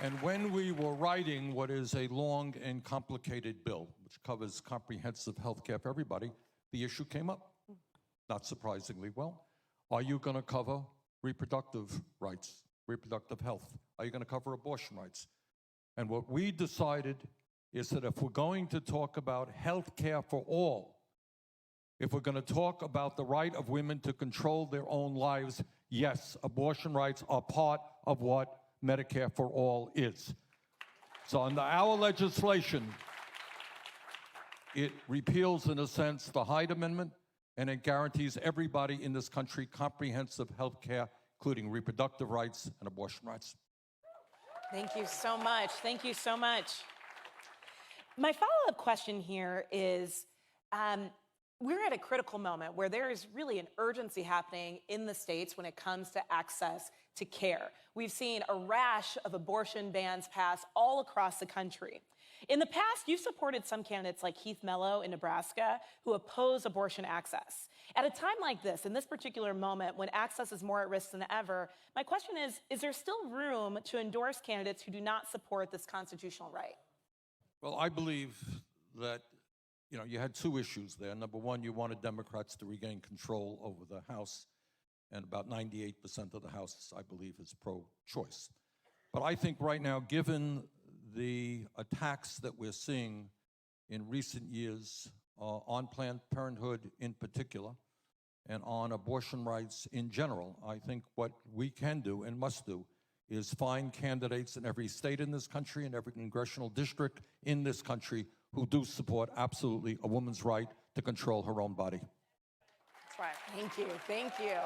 And when we were writing what is a long and complicated bill, which covers comprehensive health care for everybody, the issue came up, not surprisingly. Well, are you going to cover reproductive rights, reproductive health? Are you going to cover abortion rights? And what we decided is that if we're going to talk about health care for all, if we're going to talk about the right of women to control their own lives, yes, abortion rights are part of what Medicare for all is. So under our legislation, it repeals, in a sense, the Hyde Amendment, and it guarantees everybody in this country comprehensive health care, including reproductive rights and abortion rights. Thank you so much. Thank you so much. My follow-up question here is, we're at a critical moment where there is really an urgency happening in the states when it comes to access to care. We've seen a rash of abortion bans pass all across the country. In the past, you've supported some candidates like Keith Mello in Nebraska who oppose abortion access. At a time like this, in this particular moment when access is more at risk than ever, my question is there still room to endorse candidates who do not support this constitutional right? Well, I believe that you had two issues there. Number one, you wanted Democrats to regain control over the House, and about 98% of the House, I believe, is pro-choice. But I think right now, given the attacks that we're seeing in recent years on Planned Parenthood in particular, and on abortion rights in general, I think what we can do and must do is find candidates in every state in this country and every congressional district in this country who do support absolutely a woman's right to control her own body. That's right. Thank you. Thank you.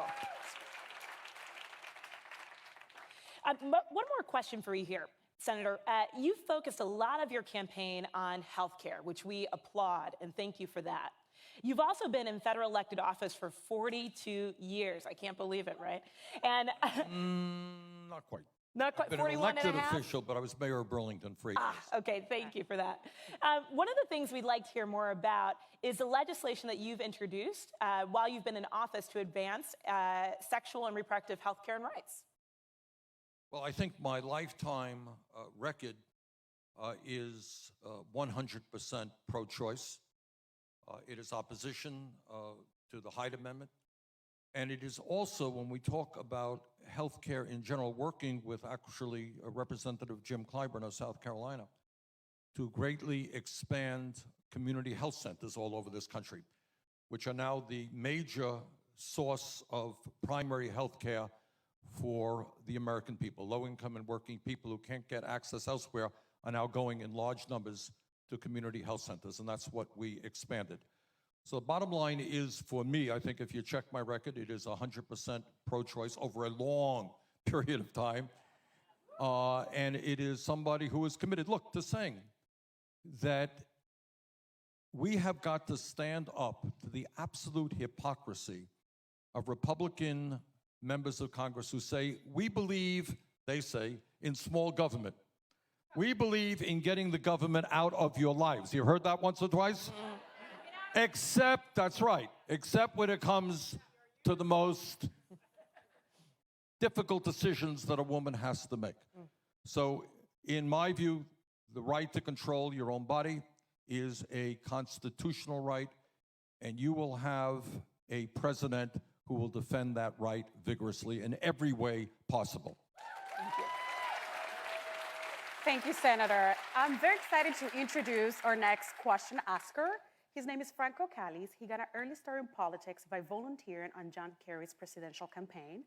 One more question for you here, Senator. You focused a lot of your campaign on health care, which we applaud, and thank you for that. You've also been in federal elected office for 42 years. I can't believe it, right? And not quite. Not quite. I've been 41 an elected and a half? official, but I was mayor of Burlington for 8 years. Okay, thank you for that. One of the things we'd like to hear more about is the legislation that you've introduced while you've been in office to advance sexual and reproductive health care and rights. Well, I think my lifetime record is 100% pro-choice. It is opposition to the Hyde Amendment. And it is also, when we talk about health care in general, working with actually Representative Jim Clyburn of South Carolina to greatly expand community health centers all over this country, which are now the major source of primary health care for the American people. Low-income and working people who can't get access elsewhere are now going in large numbers to community health centers, and that's what we expanded. So the bottom line is, for me, I think if you check my record, it is 100% pro-choice over a long period of time. And it is somebody who is committed, look, to saying that we have got to stand up to the absolute hypocrisy of Republican members of Congress who say, we believe, they say, in small government. We believe in getting the government out of your lives. You heard that once or twice? Except, that's right, except when it comes to the most difficult decisions that a woman has to make. So, in my view, the right to control your own body is a constitutional right, and you will have a president who will defend that right vigorously in every way possible. Thank you. Thank you, Senator. I'm very excited to introduce our next question asker. His name is Franco Callis. He got an early start in politics by volunteering on John Kerry's presidential campaign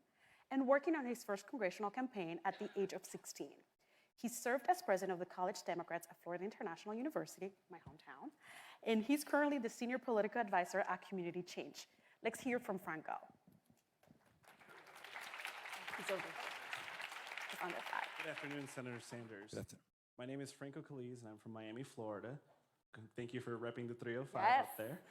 and working on his first congressional campaign at the age of 16. He served as president of the College Democrats at Florida International University, my hometown, and he's currently the senior political advisor at Community Change. Let's hear from Franco. He's over on this side. Good afternoon, Senator Sanders. Good afternoon. My name is Franco Callis, and I'm from Miami, Florida. Thank you for repping the 305 Yes. up there.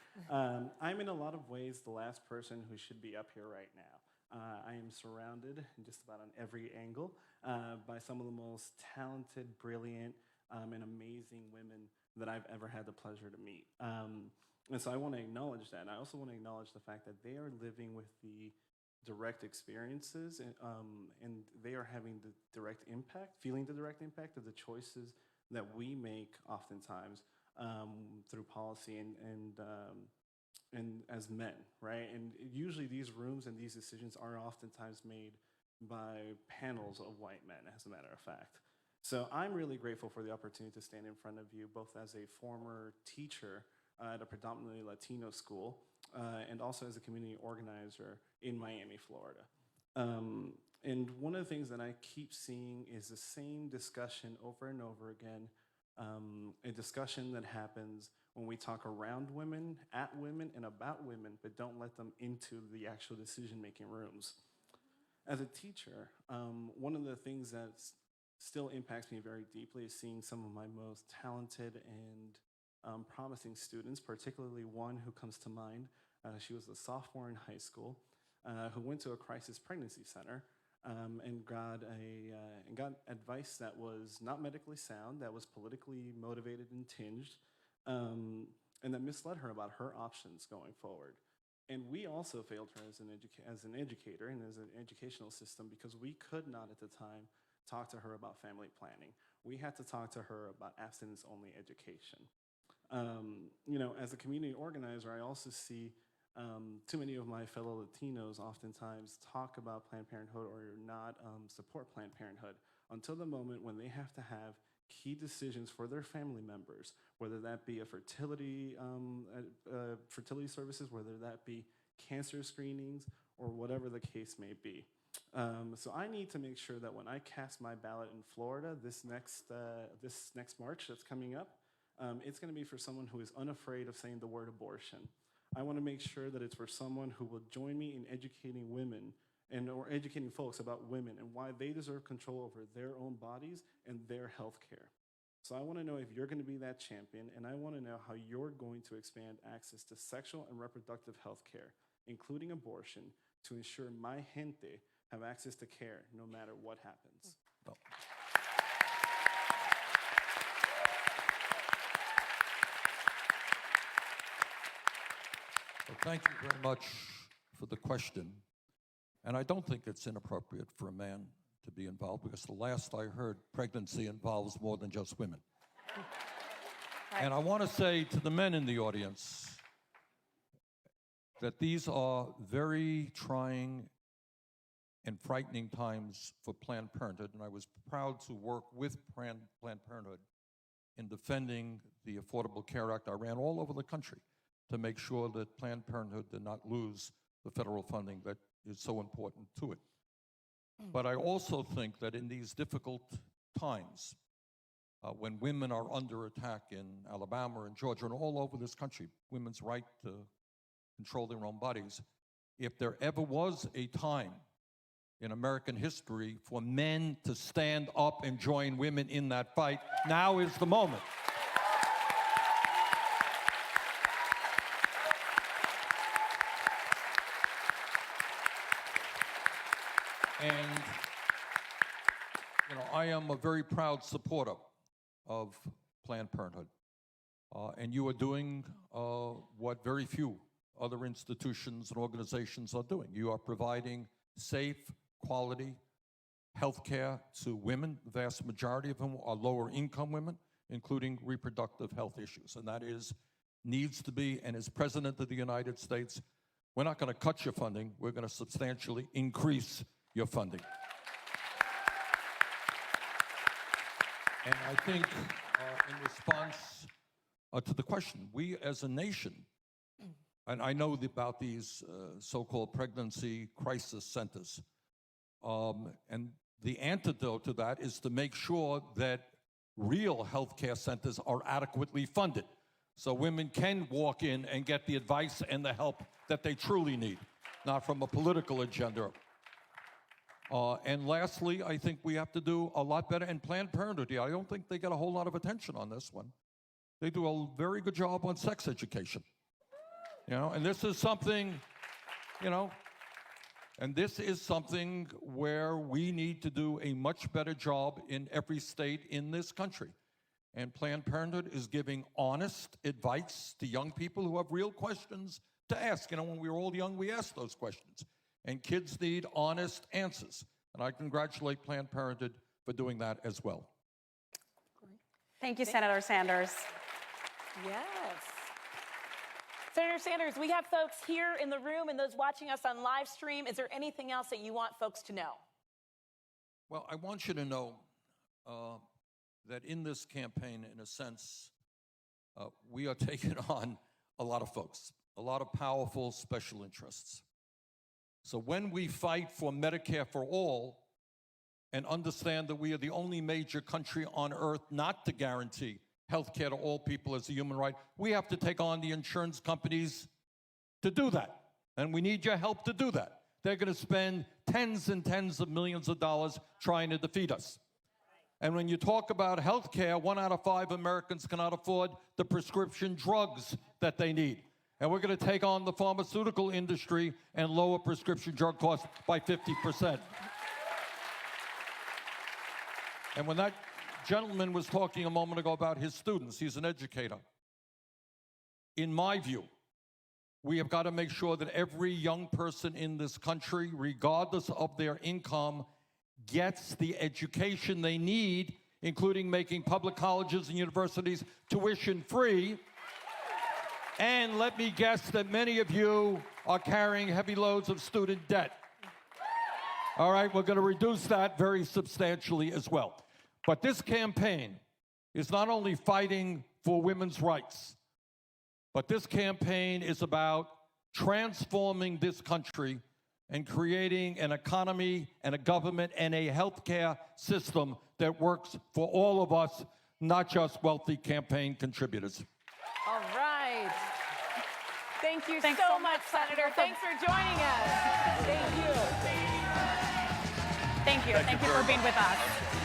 I'm in a lot of ways the last person who should be up here right now. I am surrounded, just about on every angle, by some of the most talented, brilliant, and amazing women that I've ever had the pleasure to meet. And so I want to acknowledge that. And I also want to acknowledge the fact that they are living with the direct experiences, and they are having the direct impact, feeling the direct impact of the choices that we make oftentimes through policy and as men, right? And usually these rooms and these decisions are oftentimes made by panels of white men, as a matter of fact. So I'm really grateful for the opportunity to stand in front of you, both as a former teacher at a predominantly Latino school, and also as a community organizer in Miami, Florida. And one of the things that I keep seeing is the same discussion over and over again, a discussion that happens when we talk around women, at women, and about women, but don't let them into the actual decision-making rooms. As a teacher, one of the things that still impacts me very deeply is seeing some of my most talented and promising students, particularly one who comes to mind. She was a sophomore in high school who went to a crisis pregnancy center and got advice that was not medically sound, that was politically motivated and tinged, and that misled her about her options going forward. And we also failed her as an educator and as an educational system because we could not at the time talk to her about family planning. We had to talk to her about abstinence-only education. You know, as a community organizer, I also see too many of my fellow Latinos oftentimes talk about Planned Parenthood or not support Planned Parenthood until the moment when they have to have key decisions for their family members, whether that be a fertility services, whether that be cancer screenings, or whatever the case may be. So I need to make sure that when I cast my ballot in Florida this next March that's coming up, it's going to be for someone who is unafraid of saying the word abortion. I want to make sure that it's for someone who will join me in educating women or educating folks about women and why they deserve control over their own bodies and their health care. So I want to know if you're going to be that champion, and I want to know how you're going to expand access to sexual and reproductive health care, including abortion, to ensure my gente have access to care no matter what happens. Well, thank you very much for the question. And I don't think it's inappropriate for a man to be involved because the last I heard, pregnancy involves more than just women. Right. And I want to say to the men in the audience that these are very trying and frightening times for Planned Parenthood, and I was proud to work with Planned Parenthood in defending the Affordable Care Act. I ran all over the country to make sure that Planned Parenthood did not lose the federal funding that is so important to it. But I also think that in these difficult times, when women are under attack in Alabama and Georgia and all over this country, women's right to control their own bodies, if there ever was a time in American history for men to stand up and join women in that fight, now is the moment. And, you know, I am a very proud supporter of Planned Parenthood. And you are doing what very few other institutions and organizations are doing. You are providing safe, quality health care to women. The vast majority of whom are lower income women, including reproductive health issues. And that needs to be, and as President of the United States, we're not going to cut your funding. We're going to substantially increase your funding. And I think in response to the question, we as a nation, and I know about these so-called pregnancy crisis centers, and the antidote to that is to make sure that real healthcare centers are adequately funded so women can walk in and get the advice and the help that they truly need, not from a political agenda. And lastly, I think we have to do a lot better. And Planned Parenthood, I don't think they get a whole lot of attention on this one. They do a very good job on sex education. You know, and this is something, you know, and this is something where we need to do a much better job in every state in this country. And Planned Parenthood is giving honest advice to young people who have real questions to ask. You know, when we were all young, we asked those questions. And kids need honest answers. And I congratulate Planned Parenthood for doing that as well. Thank you, Senator Sanders. Yes. Senator Sanders, we have folks here in the room and those watching us on live stream. Is there anything else that you want folks to know? Well, I want you to know that in this campaign, in a sense, we are taking on a lot of folks, a lot of powerful special interests. So when we fight for Medicare for all and understand that we are the only major country on earth not to guarantee health care to all people as a human right, we have to take on the insurance companies to do that. And we need your help to do that. They're going to spend tens and tens of millions of dollars trying to defeat us. And when you talk about health care, 1 out of 5 Americans cannot afford the prescription drugs that they need. And we're going to take on the pharmaceutical industry and lower prescription drug costs by 50%. And when that gentleman was talking a moment ago about his students, he's an educator. In my view, we have got to make sure that every young person in this country, regardless of their income, gets the education they need, including making public colleges and universities tuition-free. And let me guess that many of you are carrying heavy loads of student debt. All right, we're going to reduce that very substantially as well. But this campaign is not only fighting for women's rights, but this campaign is about transforming this country and creating an economy and a government and a healthcare system that works for all of us, not just wealthy campaign contributors. All right. Thank you Thanks so much, Senator. Thanks for joining us. Thank you. Thank you. Thank you for being with us.